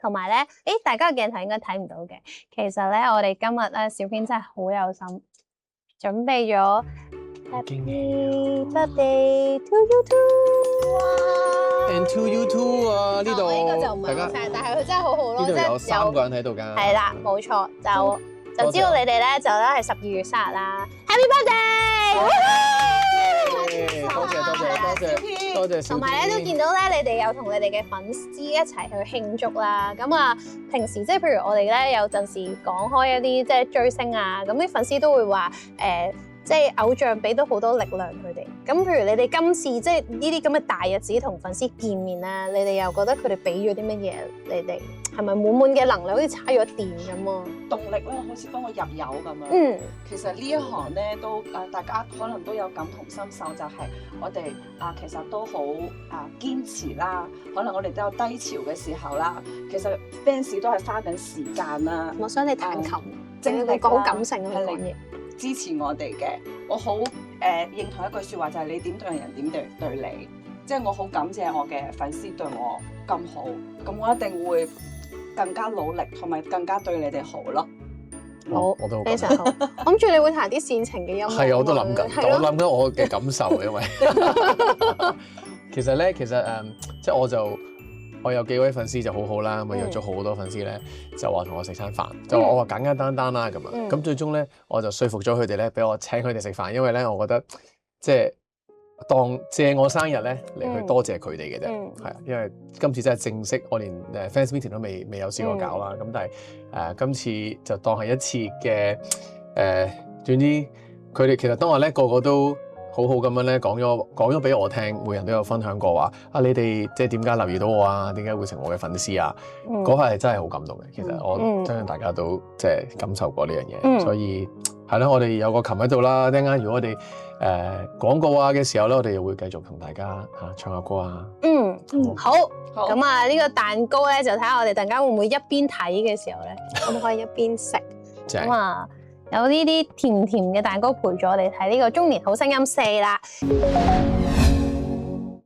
同埋咧，大家個鏡頭應該睇唔到嘅。其實咧，我哋今日咧，小編真係好有心，準備咗 Happy Birthday to you too。And to you too 啊！呢度呢個就唔係好晒，但係佢真係好好咯。呢度有3個人喺度㗎。係啦，冇錯，就知道你哋咧就咧係12月生日啦。Happy Birthday！多謝。同埋咧都見到咧，你哋有同你哋嘅粉絲一齊去慶祝啦。咁啊，平時即係譬如我哋咧有陣時講開一啲即係追星啊，咁啲粉絲都會話即係偶像俾到好多力量佢哋。咁譬如你哋今次即係呢啲咁嘅大日子同粉絲見面啦，你哋又覺得佢哋俾咗啲乜嘢？你哋係咪滿滿嘅能量，好似叉咗電咁啊？動力咧，好似幫我入油咁樣。其實呢一行咧都大家可能都有感同身受，就係我哋其實都好堅持啦。可能我哋都有低潮嘅時候啦。其實 fans 都係花緊時間啦。我想你彈琴，精力個好感性去講嘢。支持我哋嘅，我好認同一句説話，就係你點對人，點對你。即係我好感謝我嘅粉絲對我咁好，咁我一定會更加努力，同埋更加對你哋好咯。好，我都非常好。我諗住你會彈啲煽情嘅音樂。係啊，我都諗緊，我諗緊我嘅感受嘅，因為其實即係我有幾位粉絲就好好啦，咁約咗好多粉絲咧，就話同我食餐飯，就話我話簡簡單單啦咁樣。咁最終咧，我就說服咗佢哋咧，俾我請佢哋食飯，因為咧，我覺得即係當借我生日咧嚟去多謝佢哋嘅啫，係啊，因為今次真係正式，我連fans meeting 都未有試過搞啦。咁但係今次就當係一次嘅總之佢哋其實當日咧個個都好好咁樣咧講咗俾我聽，每人都有分享過話你哋即係點解留意到我啊？點解會成為我嘅粉絲啊？嗰下係真係好感動嘅。其實我相信大家都即係感受過呢樣嘢，所以係啦，我哋有個琴喺度啦。陣間如果我哋廣告嘅時候咧，我哋又會繼續同大家唱下歌啊。好。咁啊，呢個蛋糕咧就睇下我哋陣間會唔會一邊睇嘅時候咧，咁可以一邊食。咁啊。有呢啲甜甜嘅蛋糕陪住我哋睇呢個《中年好聲音4》啦。